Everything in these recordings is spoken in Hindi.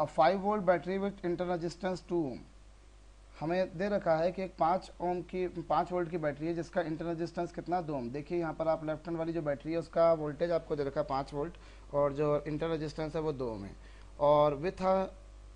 A 5 volt battery with inter resistance 2 ओम। हमें दे रखा है कि एक 5 वोल्ट की बैटरी है जिसका इंटर रेजिस्टेंस कितना 2 ओम। देखिए यहाँ पर आप लेफ्ट हैंड वाली जो बैटरी है उसका वोल्टेज आपको दे रखा है 5 वोल्ट और जो इंटर रेजिस्टेंस है वो 2 ओम है। और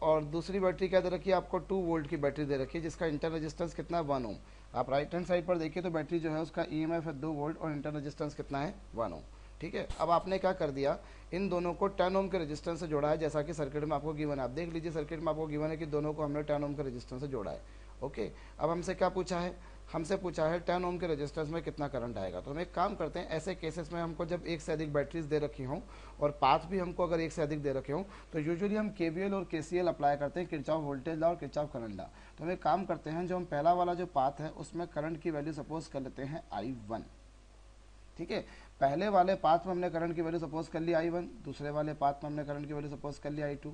और दूसरी बैटरी क्या दे रखी है आपको 2 वोल्ट की बैटरी दे रखी है जिसका इंटर रेजिस्टेंस कितना है 1 ओम। आप राइट हैंड साइड पर देखिए तो बैटरी जो है उसका ईएमएफ है 2 वोल्ट और इंटर रेजिस्टेंस कितना है 1 ओम। ठीक है, अब आपने क्या कर दिया, इन दोनों को 10 ओम के रेजिस्टेंस से जोड़ा है जैसा कि सर्किट में आपको गिवन है। आप देख लीजिए सर्किट में आपको गिवन है कि दोनों को हमने 10 ओम के रेजिस्टेंस से जोड़ा है। ओके, अब हमसे क्या पूछा है, हमसे पूछा है 10 ओम के रेजिस्टेंस में कितना करंट आएगा। तो हम एक काम करते हैं, ऐसे केसेस में हमको जब एक से अधिक बैटरीज दे रखी हों और पाथ भी हमको अगर एक से अधिक दे रखे हों तो यूजुअली हम केवीएल और केसीएल अप्लाई करते हैं, किरचॉफ वोल्टेज लॉ और किरचॉफ करंट लॉ। तो हम एक काम करते हैं, जो हम पहला वाला जो पाथ है उसमें करंट की वैल्यू सपोज कर लेते हैं I1। ठीक है, पहले वाले पाथ में हमने करंट की वैल्यू सपोज कर ली I1, दूसरे वाले पाथ में हमने करंट की वैल्यू सपोज कर ली I2।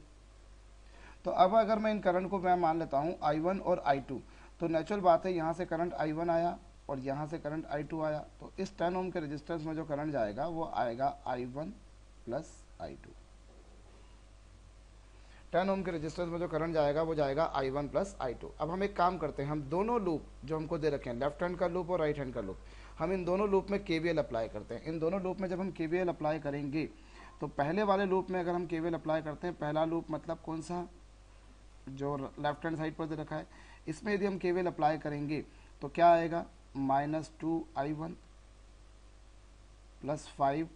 तो अब अगर मैं इन करंट को मैं मान लेता हूँ I1 और I2, तो नेचुरल बात है यहाँ से करंट I1 आया और यहाँ से करंट I2 आया, तो इस 10 ओम के रेजिस्टेंस में जो करंट जाएगा वो आएगा I1 प्लस I2। 10 ओम के रेजिस्टेंस में जो करंट जाएगा वो जाएगा I1 प्लस I2। अब हम एक काम करते हैं, हम दोनों लूप जो हमको दे रखे हैं, लेफ्ट हैंड का लूप और राइट हैंड का लूप, हम इन दोनों लूप में KVL अप्लाई करते हैं। इन दोनों लूप में जब हम KVL अप्लाई करेंगे तो पहले वाले लूप में अगर हम KVL अप्लाई करते हैं, पहला लूप मतलब कौन सा, जो लेफ्ट हैंड साइड पर दे रखा है, इसमें यदि हम KVL अप्लाई करेंगे तो क्या आएगा, -2I1 plus 5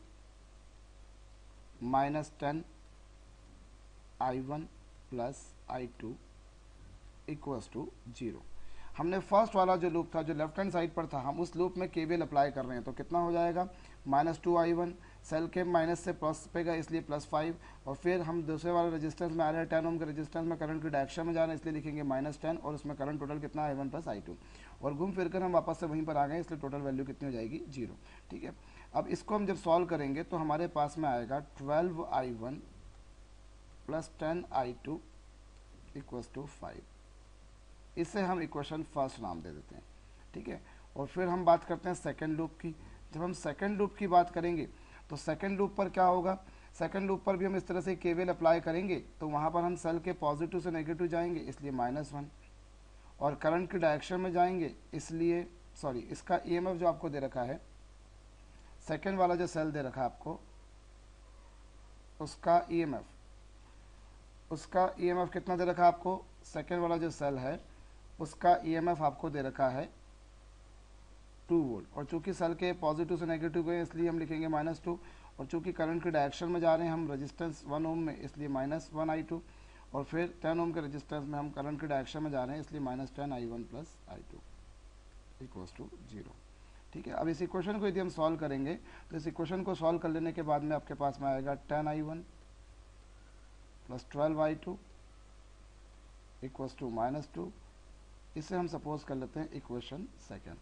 -10I1 plus I2 equals to 0। हमने फर्स्ट वाला जो लूप था जो लेफ्ट हैंड साइड पर था, हम उस लूप में KVL अप्लाई कर रहे हैं, तो कितना हो जाएगा, -2I1, सेल के माइनस से प्लस पेगा इसलिए +5, और फिर हम दूसरे वाले रेजिस्टेंस में आ रहे हैं 10 ओम के रेजिस्टेंस में करंट की डायरेक्शन में जा रहे हैं इसलिए लिखेंगे -10 और उसमें करंट टोटल कितना I1 प्लस I2, और घूम फिर कर हम वापस से वहीं पर आ गए इसलिए टोटल वैल्यू कितनी हो जाएगी 0। ठीक है, अब इसको हम जब सॉल्व करेंगे तो हमारे पास में आएगा 12I1 plus 10I2 equals to 5। इसे हम इक्वेशन फर्स्ट नाम दे देते हैं। ठीक है, और फिर हम बात करते हैं सेकंड लूप की। जब हम सेकंड लूप की बात करेंगे तो सेकंड लूप पर क्या होगा, सेकंड लूप पर भी हम इस तरह से KVL अप्लाई करेंगे, तो वहाँ पर हम सेल के पॉजिटिव से नेगेटिव जाएंगे इसलिए -1, और करंट की डायरेक्शन में जाएंगे इसलिए इसका EMF जो आपको दे रखा है, सेकंड वाला जो सेल दे रखा है आपको, उसका EMF कितना दे रखा है आपको, सेकंड वाला जो सेल है उसका EMF आपको दे रखा है 2 वोल्ट, और चूंकि सेल के पॉजिटिव से नेगेटिव गए इसलिए हम लिखेंगे -2, और चूंकि करंट की डायरेक्शन में जा रहे हैं हम रेजिस्टेंस 1 ओम में इसलिए -1I2, और फिर 10 ओम के रेजिस्टेंस में हम करंट की डायरेक्शन में जा रहे हैं इसलिए -10I1 plus I2 equals to 0। ठीक है, अब इस इक्वेशन को यदि हम सॉल्व करेंगे तो इस इक्वेशन को सॉल्व कर लेने के बाद में आपके पास में आएगा 10I1 plus 12I2 equals to -2। इसे हम सपोज कर लेते हैं इक्वेशन सेकंड।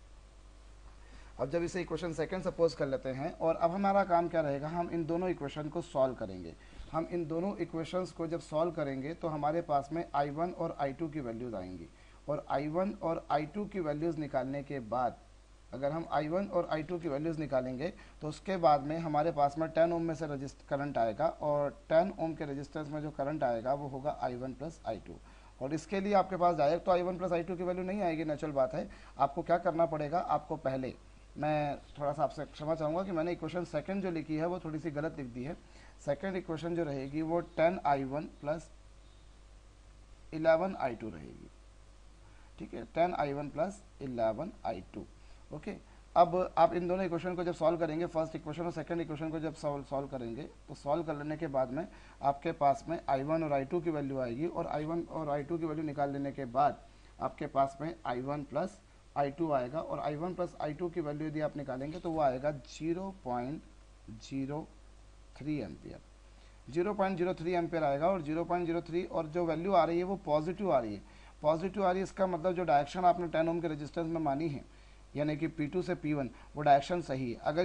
अब जब इसे इक्वेशन सेकंड सपोज कर लेते हैं, और अब हमारा काम क्या रहेगा, हम इन दोनों इक्वेशन को सॉल्व करेंगे। हम इन दोनों इक्वेशंस को जब सॉल्व करेंगे तो हमारे पास में I1 और I2 की वैल्यूज आएंगी, और I1 और I2 की वैल्यूज निकालने के बाद, अगर हम I1 और I2 की वैल्यूज निकालेंगे तो उसके बाद में हमारे पास में 10 ओम में से करंट आएगा, और 10 ओम के रेजिस्टेंस में जो करंट आएगा वो होगा I1 प्लस I2। और इसके लिए आपके पास डायरेक्ट तो I1 प्लस I2 की वैल्यू नहीं आएगी, नेचुरल बात है। आपको क्या करना पड़ेगा, आपको पहले, मैं थोड़ा सा आपसे क्षमा चाहूँगा कि मैंने इक्वेशन सेकंड जो लिखी है वो थोड़ी सी गलत लिख दी है। सेकंड इक्वेशन जो रहेगी वो 10I1 प्लस 11I2 रहेगी। ठीक है, 10I1 प्लस 11I2। ओके, अब आप इन दोनों इक्वेशन को जब सॉल्व करेंगे, फर्स्ट इक्वेशन और सेकंड इक्वेशन को जब सॉल्व करेंगे तो सॉल्व कर लेने के बाद में आपके पास में I1 और I2 की वैल्यू आएगी, और I1 और I2 की वैल्यू निकाल लेने के बाद आपके पास में I1 प्लस I2 आएगा, और I1 प्लस I2 की वैल्यू यदि आप निकालेंगे तो वो आएगा 0.03 एम्पियर। 0.03 एम्पियर आएगा, और 0.03 और जो वैल्यू आ रही है वो पॉजिटिव आ रही है। पॉजिटिव आ रही है इसका मतलब जो डायरेक्शन आपने 10 ओम के रेजिस्टेंस में मानी है, यानी कि P2 से P1, वो डायरेक्शन सही है। अगर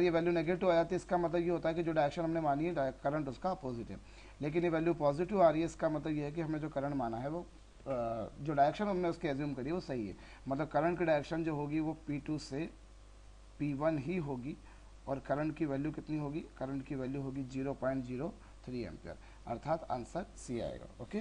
ये वैल्यू नेगेटिव आ जाती है इसका मतलब ये होता है कि जो डायरेक्शन हमने मानी है करंट उसका अपोजिट है। लेकिन ये वैल्यू पॉजिटिव आ रही है, इसका मतलब ये है कि हमें जो करंट माना है वो जो डायरेक्शन हमने उसकी एज्यूम करी है वो सही है। मतलब करंट की डायरेक्शन जो होगी वो P2 से P1 ही होगी, और करंट की वैल्यू कितनी होगी, करंट की वैल्यू होगी 0.03 एम्पियर। अर्थात आंसर सी आएगा। ओके।